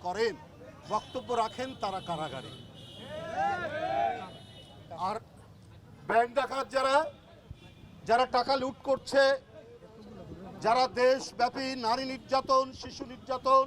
করেন, বক্তব্য রাখেন, তারা কারাগারে। আর ব্যাংক ডাকাত যারা যারা টাকা লুট করছে, যারা দেশব্যাপী নারী নির্যাতন, শিশু নির্যাতন,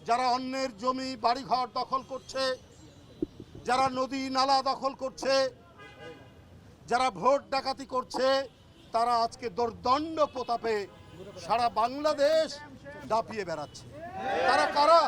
যারা অন্যের জমি বাড়িঘর দখল করছে, যারা নদী নালা দখল করছে, যারা ভোট ডাকাতি করছে, তারা আজকে দোর্দণ্ড প্রতাপে সারা বাংলাদেশ দাপিয়ে বেড়াচ্ছে। তারা কারা?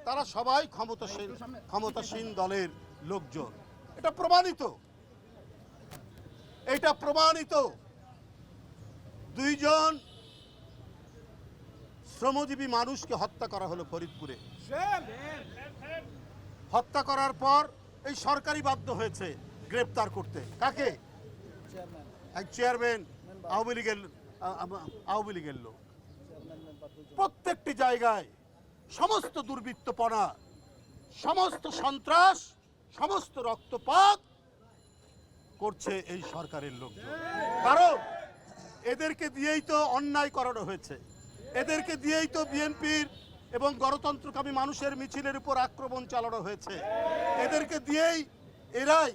তারা সবাই ক্ষমতাসীন দলের লোকজন। এটা প্রমাণিত, এটা প্রমাণিত। দুইজন শ্রমজীবী মানুষকে হত্যা করা হলো ফরিদপুরে। হত্যা করার পর এই সরকারি বাধ্য হয়েছে গ্রেপ্তার করতে। কাকে? এক চেয়ারম্যান, আওয়ামী লীগের লোক। প্রত্যেকটি জায়গায় সমস্ত দুর্বৃত্তপনা, সমস্ত সন্ত্রাস, সমস্ত রক্তপাত করছে এই সরকারের লোকজন। কারণ এদেরকে দিয়েই তো অন্যায় করানো হয়েছে, এদেরকে দিয়েই তো বিএনপির এবং গণতন্ত্রকামী মানুষের মিছিলের উপর আক্রমণ চালানো হয়েছে, এদেরকে দিয়েই এরাই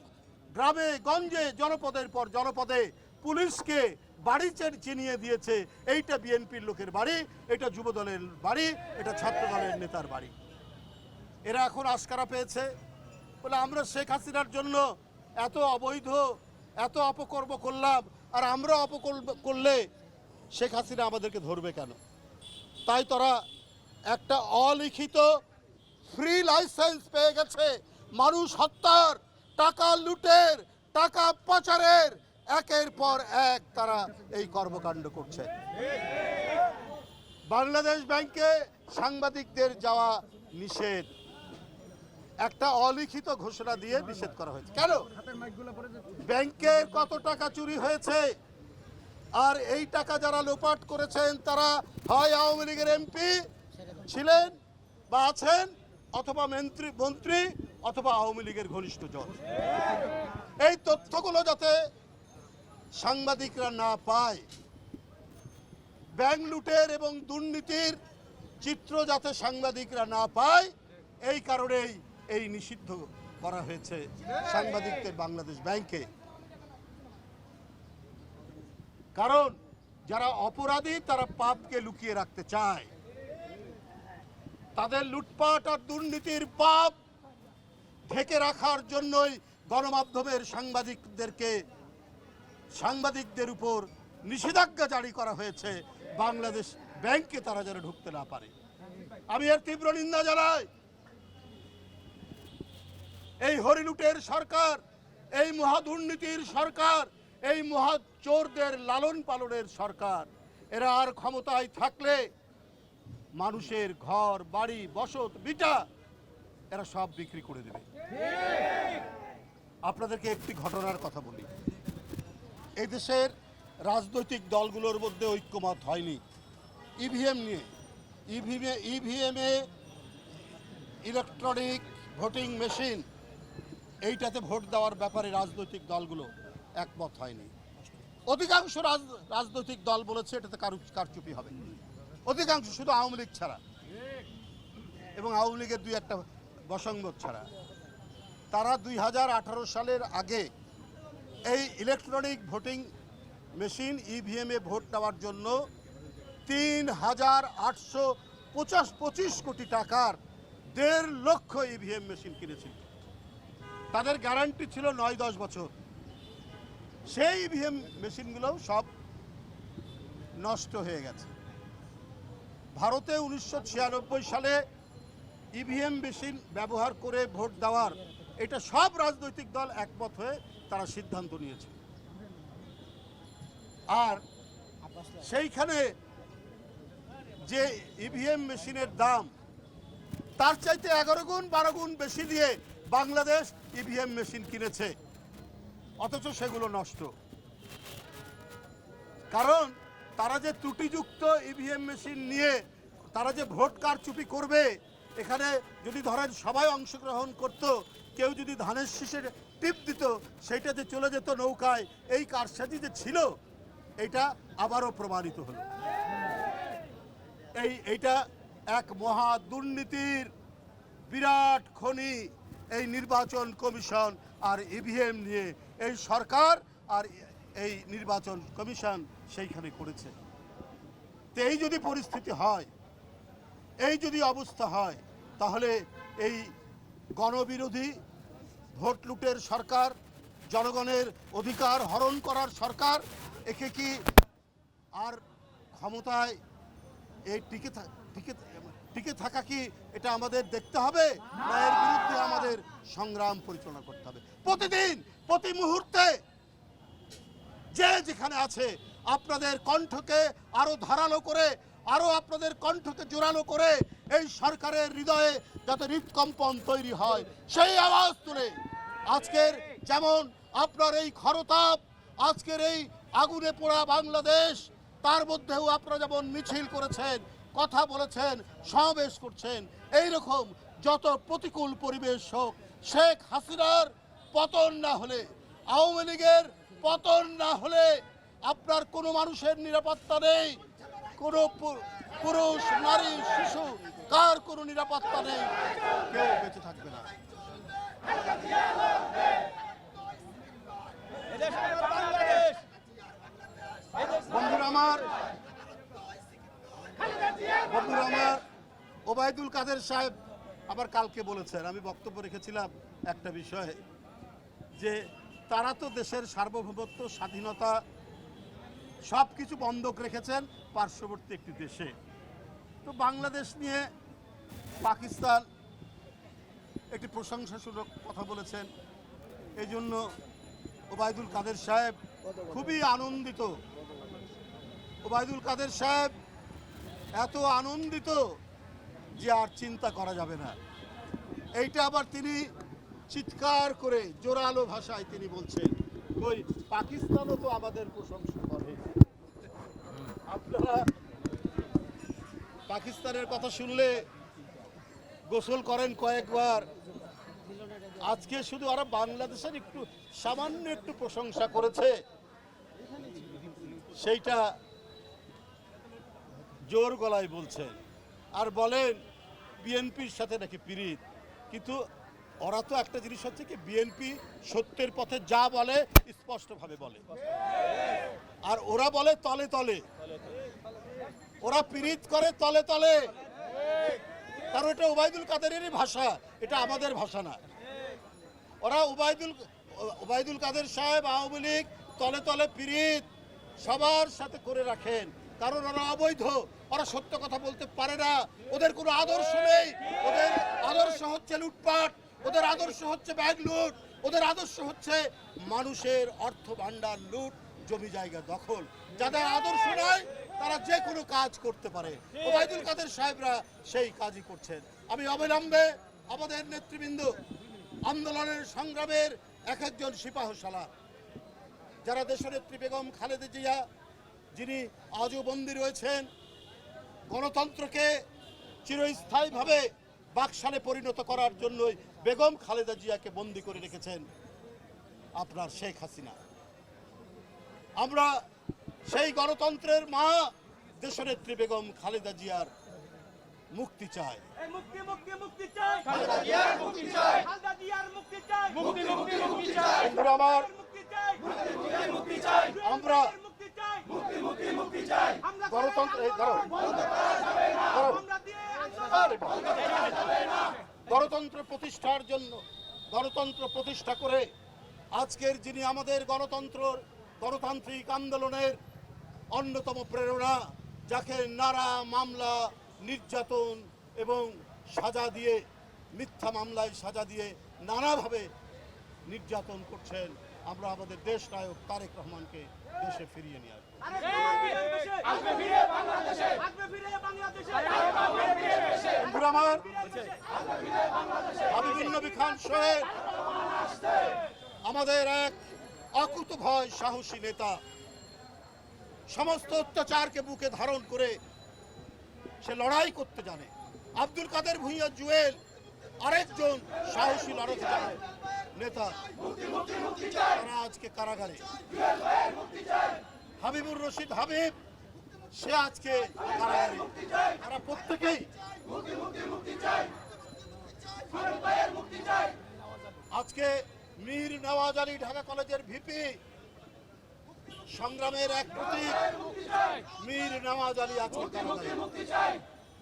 গ্রামে গঞ্জে জনপদের পর জনপদে পুলিশকে বাড়ি চিনিয়ে দিয়েছে। এইটা বিএনপির লোকের বাড়ি, এটা যুব দলের বাড়ি, এটা ছাত্র দলের নেতার বাড়ি। এরা এখন আশকারা পেয়েছে বলে আমরা শেখ হাসিনার জন্য এত অবৈধ, এত অপকর্ম করলাম, আর আমরা অপকর্ম করলে শেখ হাসিনা আমাদেরকে ধরবে কেন? তাই তারা একটা অলিখিত ফ্রি লাইসেন্স পেয়ে গেছে মানুষ হত্যার, টাকা লুটের, টাকা পাচারের। একের পর এক তারা এই কর্মকাণ্ড করছে। বাংলাদেশ ব্যাংকে সাংবাদিকদের যাওয়া নিষেধ, একটা অলিখিত ঘোষণা দিয়ে নিষেধ করা হয়েছে। কেন? ব্যাংকের কত টাকা চুরি হয়েছে, আর এই টাকা যারা লোপাট করেছেন তারা হয় আওয়ামী লীগের এমপি ছিলেন বা আছেন, অথবা মন্ত্রী, অথবা আওয়ামী লীগের ঘনিষ্ঠ জন। এই তথ্যগুলো যাতে সাংবাদিকরা না পায়, ব্যাংক লুটের এবং দুর্নীতির চিত্র যাতে সাংবাদিকরা না পায়, এই কারণেই এই নিষিদ্ধ করা হয়েছে সাংবাদিকদের বাংলাদেশ ব্যাংকে। কারণ যারা অপরাধী তারা পাপকে লুকিয়ে রাখতে চায়, তাদের লুটপাট আর দুর্নীতির পাপ ঢেকে রাখার জন্যই গণমাধ্যমের সাংবাদিকদের উপর নিষেধাজ্ঞা জারি করা হয়েছে বাংলাদেশ ব্যাংকে, তারা যেন ঢুকতে না পারে। আমি এর তীব্র নিন্দা জানাই। এই হরিলুটের সরকার, এই মহাদুর্নীতির সরকার, এই মহাচোরদের লালন পালনের সরকার, এরা আর ক্ষমতায় থাকলে মানুষের ঘর বাড়ি বসত ভিটা এরা সব বিক্রি করে দেবে। আপনাদেরকে একটি ঘটনার কথা বলি। এই দেশের রাজনৈতিক দলগুলোর মধ্যে ঐক্যমত হয়নি ইভিএম নিয়ে। ইভিএমে ইলেকট্রনিক ভোটিং মেশিন, এইটাতে ভোট দেওয়ার ব্যাপারে রাজনৈতিক দলগুলো একমত হয়নি। অধিকাংশ রাজনৈতিক দল বলেছে এটাতে কারচুপি হবে, অধিকাংশ, শুধু আওয়ামী লীগ ছাড়া এবং আওয়ামী লীগের দুই একটা বসংগত ছাড়া। তারা 2018 সালের আগে এই ইলেকট্রনিক ভোটিং মেশিন ইভিএমে ভোট দেওয়ার জন্য 3,825 কোটি টাকার 1.5 লক্ষ ইভিএম মেশিন কিনেছিল। তাদের গ্যারান্টি ছিল 9-10 বছর। সেই ইভিএম মেশিনগুলোও সব নষ্ট হয়ে গেছে। ভারতে 1996 সালে ইভিএম মেশিন ব্যবহার করে ভোট দেওয়ার, এটা সব রাজনৈতিক দল একমত হয়ে তারা সিদ্ধান্ত নিয়েছে। আর সেইখানে যে ইভিএম মেশিনের দাম তার চাইতে 11 গুণ 12 গুণ বেশি দিয়ে বাংলাদেশ ইভিএম মেশিন কিনেছে, অথচ সেগুলো নষ্ট। কারণ তারা যে ত্রুটিযুক্ত ইভিএম মেশিন নিয়ে তারা যে ভোট কারচুপি করবে, এখানে যদি ধরেন সবাই অংশগ্রহণ করত, কেউ যদি ধানের শীষের টিপ দিত, সেইটা যে চলে যেত নৌকায়, এই কারসাজি যে ছিল, এটা আবারও প্রমাণিত হলো। এইটা এক মহা দুর্নীতির বিরাট খনি এই নির্বাচন কমিশন আর ইভিএম নিয়ে এই সরকার আর এই নির্বাচন কমিশন সেইখানে করেছে। তো এই যদি পরিস্থিতি হয়, এই যদি অবস্থা হয়, তাহলে এই গণবিরোধী ভোট লুটের সরকার, জনগণের অধিকার হরণ করার সরকার, একে কি আর ক্ষমতায় এই টিকে থাকা কি এটা আমাদের দেখতে হবে, না এর বিরুদ্ধে আমাদের সংগ্রাম পরিচালনা করতে হবে? প্রতিদিন প্রতি মুহূর্তে যে যেখানে আছে আপনাদের কণ্ঠকে আরো ধারালো করে, আরো আপনাদের কণ্ঠকে জোরালো করে এই সরকারের হৃদয়ে যাতে হৃদকম্পন তৈরি হয়, সেই আওয়াজ তুলে আজকের যেমন আপনার এই খরতাপ, আজকের এই আগুনে পোড়া বাংলাদেশ, তার মধ্যেও আপনারা যেমন মিছিল করেছেন, কথা বলেছেন, সমাবেশ করছেন, এই রকম যত প্রতিকূল পরিবেশ হোক, শেখ হাসিনার পতন না হলে, আওয়ামী লীগের পতন না হলে আপনার কোনো মানুষের নিরাপত্তা নেই, কোনো পুরুষ, নারী, শিশু, কার কোনো নিরাপত্তা নেই, কেউ বেঁচে থাকবে না। বন্ধুরা আমার, ওবায়দুল কাদের সাহেব আবার কালকে বলেছেন, আমি বক্তব্য রেখেছিলাম একটা বিষয়ে, যে তারা তো দেশের সার্বভৌমত্ব, স্বাধীনতা সব কিছু বন্ধক রেখেছেন পার্শ্ববর্তী একটি দেশে। তো বাংলাদেশ নিয়ে পাকিস্তান একটি প্রশংসাসূচক কথা বলেছেন, এই জন্য ওবায়দুল কাদের সাহেব খুবই আনন্দিত। ওবায়দুল কাদের সাহেব এত আনন্দিত যে আর চিন্তা করা যাবে না। এইটা আবার তিনি চিৎকার করে জোরালো ভাষায় তিনি বলছেন, ওই পাকিস্তানও তো আমাদের প্রশংসা করে। আপনারা পাকিস্তানের কথা শুনলে গোসল করেন কয়েকবার, আজকে শুধু ওরা বাংলাদেশের একটু সামান্য একটু প্রশংসা করেছে, সেইটা জোর গলায় বলছেন, আর বলেন বিএনপির সাথে নাকি পীড়িত। কিন্তু ওরা তো একটা জিনিস হচ্ছে কি, বিএনপি সত্যের পথে যা বলে স্পষ্টভাবে বলে, আর ওরা বলে তলে তলে, ওরা পীড়িত করে তলে তলে। কারণ এটা ওবায়দুল কাদেরেরই ভাষা, এটা আমাদের ভাষা না। ওরা ওবায়দুল কাদের সাহেব আওয়ামী লীগ তলে তলে পীড়িত সবার সাথে করে রাখেন, কারণ ওরা অবৈধ, ওরা সত্য কথা বলতে পারে না, ওদের কোনো আদর্শ নেই, ওদের আদর্শ হচ্ছে লুটপাট, ওদের আদর্শ হচ্ছে ব্যাগ লুট, ওদের আদর্শ হচ্ছে মানুষের অর্থ ভান্ডার লুট, জমি জায়গা দখল। যাদের আদর্শ নাই তারা যে কোনো কাজ করতে পারে, ওবায়দুল কাদের সাহেবরা সেই কাজই করছেন। আমি অবিলম্বে আমাদের নেতৃবৃন্দ, আন্দোলনের সংগ্রামের এক একজন সিপাহসালার, যারা দেশনেত্রী বেগম খালেদা জিয়া, যিনি আজও বন্দী রয়েছেন, গণতন্ত্রকে চিরস্থায়ীভাবে বাকশালে পরিণত করার জন্যই বেগম খালেদা জিয়াকে বন্দী করে রেখেছেন আপনার শেখ হাসিনা। আমরা সেই গণতন্ত্রের মা দেশনেত্রী বেগম খালেদা জিয়ার মুক্তি চাই। আমরা গণতন্ত্র প্রতিষ্ঠার জন্য, গণতন্ত্র প্রতিষ্ঠা করে আজকের যিনি আমাদের গণতান্ত্রিক আন্দোলনের অন্যতম প্রেরণা, যাকে নানা মামলা, নির্যাতন এবং সাজা দিয়ে, মিথ্যা মামলায় সাজা দিয়ে নানাভাবে নির্যাতন করছেন আমরা আমাদের দেশ নায়ক তারেক রহমানকে দেশে ফিরিয়ে নিয়ে আসবো। বন্ধুরা আমার, হাবিবুর নবী খান সোহেল আমাদের এক অকুতভয় সাহসী নেতা। সমস্ত অত্যাচারকে বুকে ধারণ করে সে লড়াই করতে জানে। আব্দুল কাদের ভূঁইয়া জুয়েল আরেকজন সাহসী লড়াকু নেতা, তারা আজকে কারাগারে। হাবিবুর রশিদ হাবিব, সে আজকে কারাগারে। তারা প্রত্যেকেই আজকে মীর নওয়াজ আলী ঢাকা কলেজের ভিপি, সংগ্রামের এক প্রতীক মীর নওয়াজ আলী আজকে কারাগারে।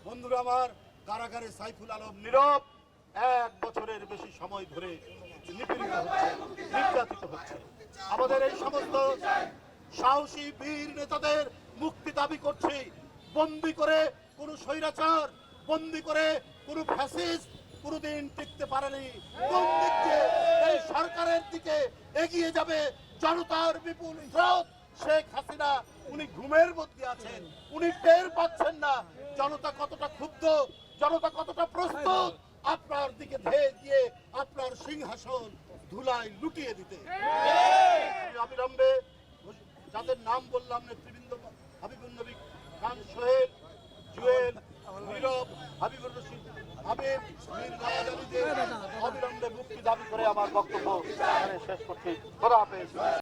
বন্ধুরা আমার, কারাগারে সাইফুল আলম নীরব 1 বছরের বেশি সময় ধরে নিপীড়িত হচ্ছে, নির্যাতিত হচ্ছে। আমাদের এই সমস্ত সাহসী বীর নেতাদের মুক্তি দাবি করছি। বন্দি করে কোন স্বৈরাচার, বন্দি করে কোন ফ্যাসিস্ট কোনদিন টিকতে পারেনি। কোন দিক দিয়ে এই সরকারের দিকে এগিয়ে যাবে জনতার বিপুল স্রোত। শেখ হাসিনা উনি ঘুমের মধ্যে আছেন, উনি টের পাচ্ছেন না জনতা কতটা ক্ষুব্ধ, জনতা কতটা প্রস্তুত আপনার দিকে ধেয়ে দিয়ে আপনার সিংহাসন ধুলায় লুটিয়ে দিতে। অবিলম্বে যাদের নাম বললাম, নেতৃবৃন্দ হাবিবুর নবী খান সোহেল, জুয়েল, নীরব, হাবিবুর রশিদ হাবিব, মীর নওয়াজ আলীদের অবিলম্বে মুক্তি দাবি করে আমার বক্তব্য শেষ করছি। খোদা হাফেজ।